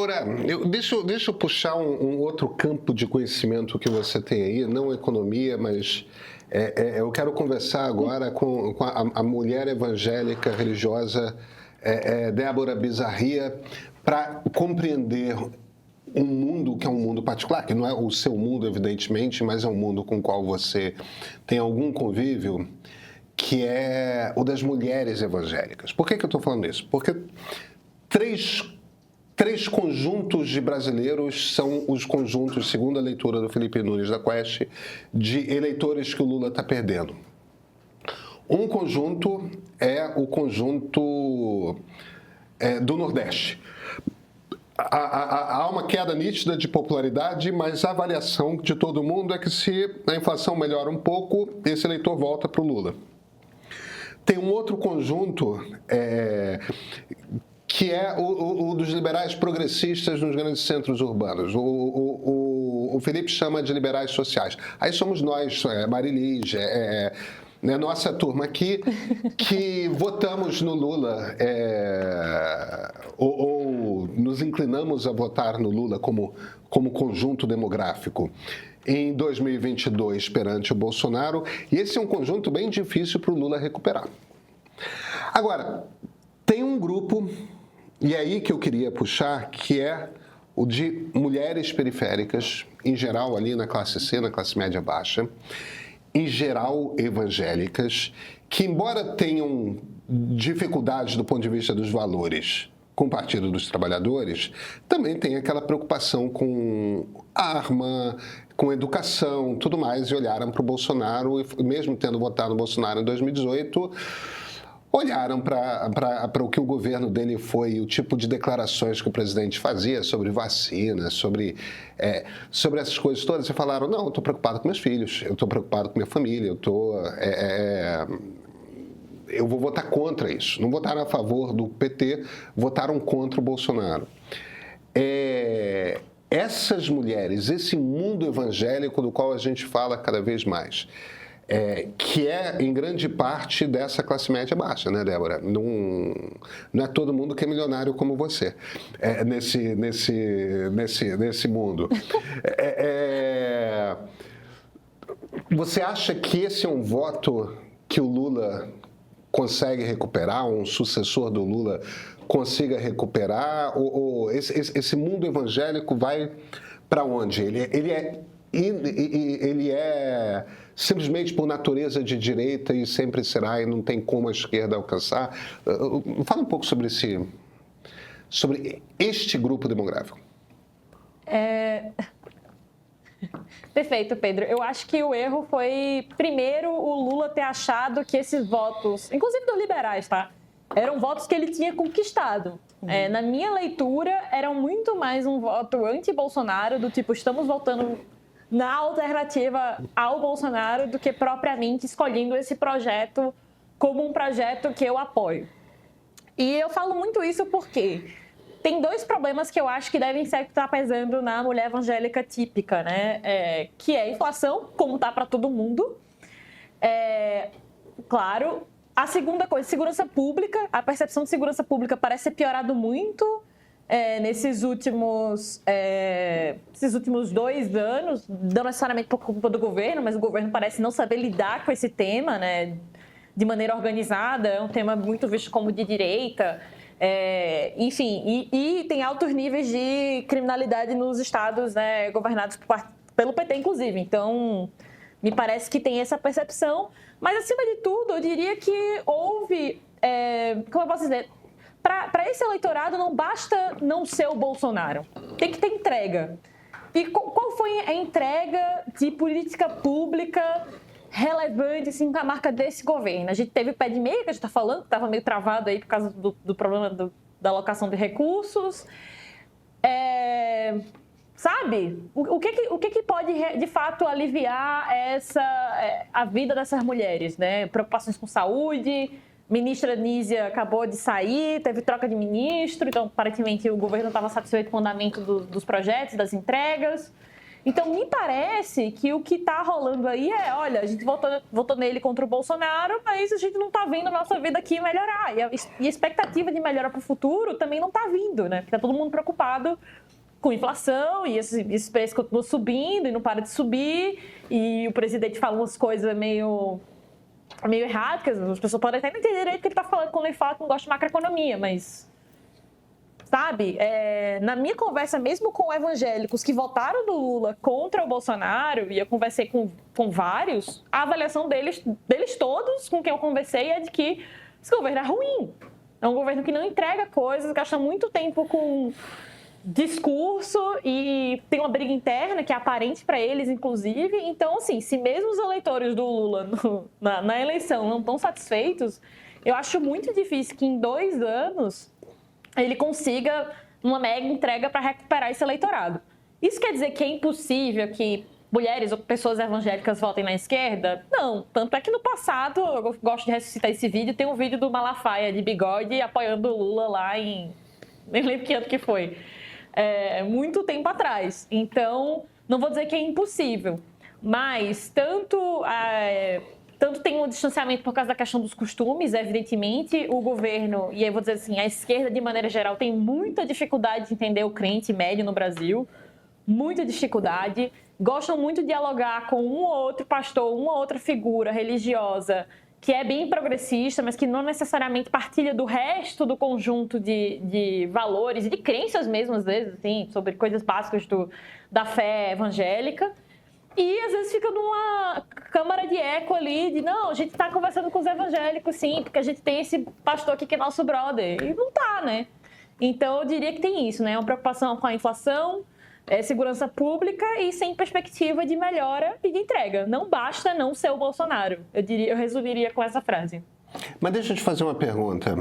Débora, deixa eu puxar um outro campo de conhecimento que você tem aí, não economia, mas eu quero conversar agora com a mulher evangélica religiosa Débora Bizarria para compreender um mundo que é um mundo particular, que não é o seu mundo, evidentemente, mas é um mundo com o qual você tem algum convívio, que é o das mulheres evangélicas. Por que eu estou falando isso? Porque três conjuntos de brasileiros são os conjuntos, segundo a leitura do Felipe Nunes da Quest, de eleitores que o Lula está perdendo. Um conjunto é o conjunto do Nordeste. Há uma queda nítida de popularidade, mas a avaliação de todo mundo é que se a inflação melhora um pouco, esse eleitor volta para o Lula. Tem um outro conjunto que é o dos liberais progressistas nos grandes centros urbanos. O Felipe chama de liberais sociais. Aí somos nós, Marilis, nossa turma aqui, que votamos no Lula ou nos inclinamos a votar no Lula como conjunto demográfico em 2022 perante o Bolsonaro, e esse é um conjunto bem difícil para o Lula recuperar. Agora, tem um grupo, e é aí que eu queria puxar, que é o de mulheres periféricas, em geral ali na classe C, na classe média baixa, em geral evangélicas, que embora tenham dificuldades do ponto de vista dos valores com o Partido dos Trabalhadores, também tem aquela preocupação com arma, com educação, tudo mais, e olharam para o Bolsonaro, e mesmo tendo votado no Bolsonaro em 2018, olharam para o que o governo dele foi, o tipo de declarações que o presidente fazia sobre vacina, sobre essas coisas todas, e falaram, não, eu estou preocupado com meus filhos, eu estou preocupado com minha família, eu vou votar contra isso. Não votaram a favor do PT, votaram contra o Bolsonaro. Essas mulheres, esse mundo evangélico do qual a gente fala cada vez mais, que é, em grande parte, dessa classe média baixa, né, Débora? Não é todo mundo que é milionário como você, nesse mundo. Você acha que esse é um voto que o Lula consegue recuperar, um sucessor do Lula consiga recuperar? Ou esse mundo evangélico vai para onde? Ele é simplesmente por natureza de direita e sempre será, e não tem como a esquerda alcançar. Fala um pouco sobre este grupo demográfico. Perfeito, Pedro. Eu acho que o erro foi, primeiro, o Lula ter achado que esses votos, inclusive dos liberais, tá? Eram votos que ele tinha conquistado. Na minha leitura, eram muito mais um voto anti-Bolsonaro, do tipo, estamos votando na alternativa ao Bolsonaro, do que propriamente escolhendo esse projeto como um projeto que eu apoio. E eu falo muito isso porque tem dois problemas que eu acho que devem estar pesando na mulher evangélica típica, né? Que é a inflação, como tá para todo mundo. Claro. A segunda coisa, segurança pública. A percepção de segurança pública parece ter piorado muito nesses últimos 2 anos, não necessariamente por culpa do governo, mas o governo parece não saber lidar com esse tema, né, de maneira organizada. É um tema muito visto como de direita. Enfim, e tem altos níveis de criminalidade nos estados, né, governados pelo PT, inclusive. Então, me parece que tem essa percepção. Mas, acima de tudo, eu diria que houve, como eu posso dizer, para esse eleitorado não basta não ser o Bolsonaro, tem que ter entrega. E qual foi a entrega de política pública relevante, assim, com a marca desse governo? A gente teve o pé de meia, que a gente está falando, que estava meio travado aí por causa do problema da alocação de recursos. Sabe? O que pode, de fato, aliviar a vida dessas mulheres, né? Preocupações com saúde. Ministra Nízia acabou de sair, teve troca de ministro, então, aparentemente, o governo estava satisfeito com o andamento dos projetos, das entregas. Então, me parece que o que está rolando aí olha, a gente votou nele contra o Bolsonaro, mas a gente não está vendo a nossa vida aqui melhorar. E a expectativa de melhora para o futuro também não está vindo, né? Porque está todo mundo preocupado com inflação e esse preço continua subindo e não para de subir. E o presidente fala umas coisas meio erradas, as pessoas podem até não entender direito o que ele está falando quando ele fala que não gosta de macroeconomia, mas... Sabe, na minha conversa mesmo com evangélicos que votaram no Lula contra o Bolsonaro, e eu conversei com vários, a avaliação deles todos, com quem eu conversei, é de que esse governo é ruim. É um governo que não entrega coisas, gasta muito tempo com discurso e tem uma briga interna que é aparente para eles, inclusive. Então, assim, se mesmo os eleitores do Lula na eleição não estão satisfeitos, eu acho muito difícil que em 2 anos... ele consiga uma mega entrega para recuperar esse eleitorado. Isso quer dizer que é impossível que mulheres ou pessoas evangélicas votem na esquerda? Não. Tanto é que no passado, eu gosto de ressuscitar esse vídeo, tem um vídeo do Malafaia de bigode apoiando o Lula lá em... nem lembro que ano que foi. Muito tempo atrás. Então, não vou dizer que é impossível, mas tanto tem um distanciamento por causa da questão dos costumes, evidentemente, o governo, e aí vou dizer assim, a esquerda de maneira geral tem muita dificuldade de entender o crente médio no Brasil, muita dificuldade, gostam muito de dialogar com um ou outro pastor, uma ou outra figura religiosa que é bem progressista, mas que não necessariamente partilha do resto do conjunto de valores e de crenças mesmo, às vezes, assim, sobre coisas básicas da fé evangélica. E às vezes fica numa câmara de eco ali, de não, a gente está conversando com os evangélicos, sim, porque a gente tem esse pastor aqui que é nosso brother. E não tá, né? Então eu diria que tem isso, né? Uma preocupação com a inflação, segurança pública e sem perspectiva de melhora e de entrega. Não basta não ser o Bolsonaro. Eu resumiria com essa frase. Mas deixa eu te fazer uma pergunta.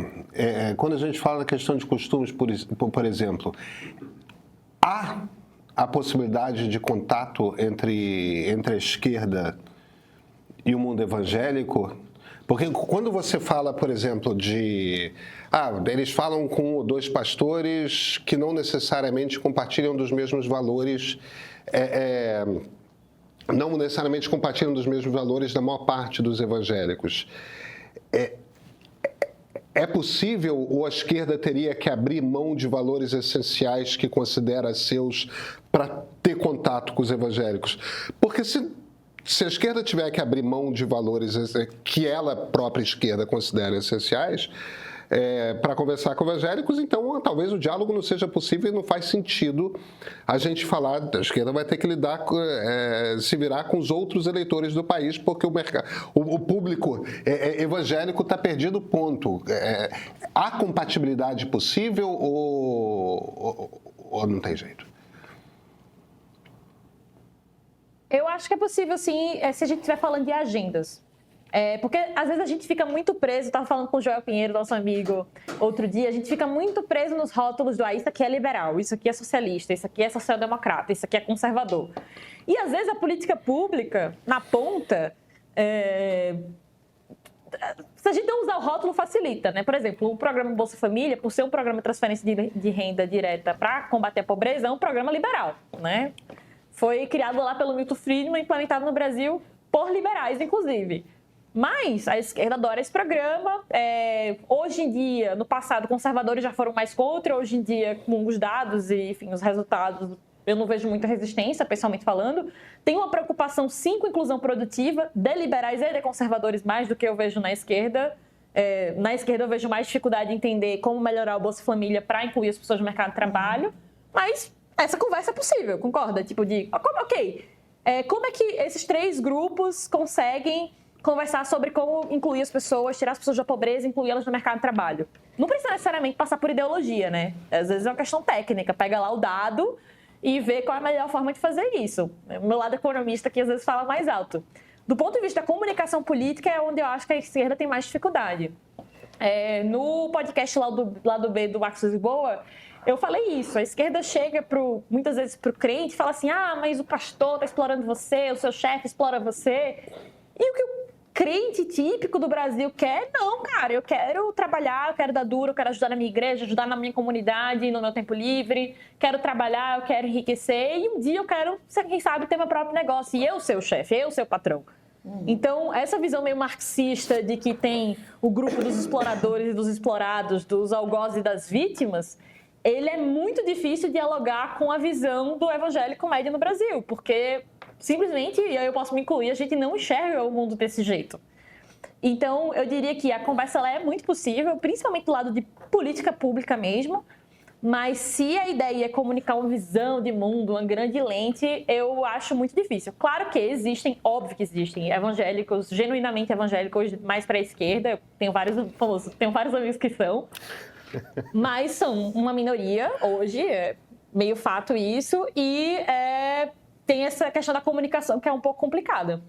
Quando a gente fala da questão de costumes, por exemplo, há a possibilidade de contato entre a esquerda e o mundo evangélico? Porque quando você fala, por exemplo, eles falam com 1 ou 2 pastores que não necessariamente compartilham dos mesmos valores, não necessariamente compartilham dos mesmos valores da maior parte dos evangélicos. É possível ou a esquerda teria que abrir mão de valores essenciais que considera seus para ter contato com os evangélicos? Porque se a esquerda tiver que abrir mão de valores que ela própria esquerda considera essenciais para conversar com evangélicos, então talvez o diálogo não seja possível e não faz sentido a gente falar, a esquerda vai ter que se virar com os outros eleitores do país, porque o público evangélico está perdido, ponto. Há compatibilidade possível ou não tem jeito? Eu acho que é possível, sim, se a gente estiver falando de agendas. Porque às vezes a gente fica muito preso, estava falando com o Joel Pinheiro, nosso amigo, outro dia, a gente fica muito preso nos rótulos do isso aqui é liberal, isso aqui é socialista, isso aqui é social-democrata, isso aqui é conservador. E às vezes a política pública, na ponta, se a gente não usar o rótulo, facilita, né? Por exemplo, o programa Bolsa Família, por ser um programa de transferência de renda direta para combater a pobreza, é um programa liberal, né? Foi criado lá pelo Milton Friedman, implementado no Brasil por liberais, inclusive. Mas a esquerda adora esse programa. Hoje em dia, no passado, conservadores já foram mais contra. Hoje em dia, com os dados e, enfim, os resultados, eu não vejo muita resistência, pessoalmente falando. Tem uma preocupação, sim, com inclusão produtiva de liberais e de conservadores, mais do que eu vejo na esquerda. Na esquerda, eu vejo mais dificuldade de entender como melhorar o Bolsa Família para incluir as pessoas no mercado de trabalho. Mas essa conversa é possível, concorda? Tipo como é que esses 3 grupos conseguem conversar sobre como incluir as pessoas, tirar as pessoas da pobreza e incluí-las no mercado de trabalho? Não precisa necessariamente passar por ideologia, né? Às vezes é uma questão técnica. Pega lá o dado e vê qual é a melhor forma de fazer isso. O meu lado economista aqui às vezes fala mais alto. Do ponto de vista da comunicação política é onde eu acho que a esquerda tem mais dificuldade. No podcast lá do B do Marcos Lisboa, eu falei isso. A esquerda chega muitas vezes para o crente e fala assim, mas o pastor está explorando você, o seu chefe explora você. E o que crente típico do Brasil quer, não, cara, eu quero trabalhar, eu quero dar duro, eu quero ajudar na minha igreja, ajudar na minha comunidade, no meu tempo livre, quero trabalhar, eu quero enriquecer e um dia eu quero, quem sabe, ter meu próprio negócio e eu ser o chefe, eu ser o patrão. Então, essa visão meio marxista de que tem o grupo dos exploradores e dos explorados, dos algozes e das vítimas, ele é muito difícil dialogar com a visão do evangélico médio no Brasil, porque simplesmente, e aí eu posso me incluir, a gente não enxerga o mundo desse jeito. Então, eu diria que a conversa ela é muito possível, principalmente do lado de política pública mesmo, mas se a ideia é comunicar uma visão de mundo, uma grande lente, eu acho muito difícil. Claro que existem, óbvio que existem, evangélicos, genuinamente evangélicos, mais para a esquerda, eu tenho vários amigos que são, mas são uma minoria hoje, é meio fato isso, e tem essa questão da comunicação que é um pouco complicada.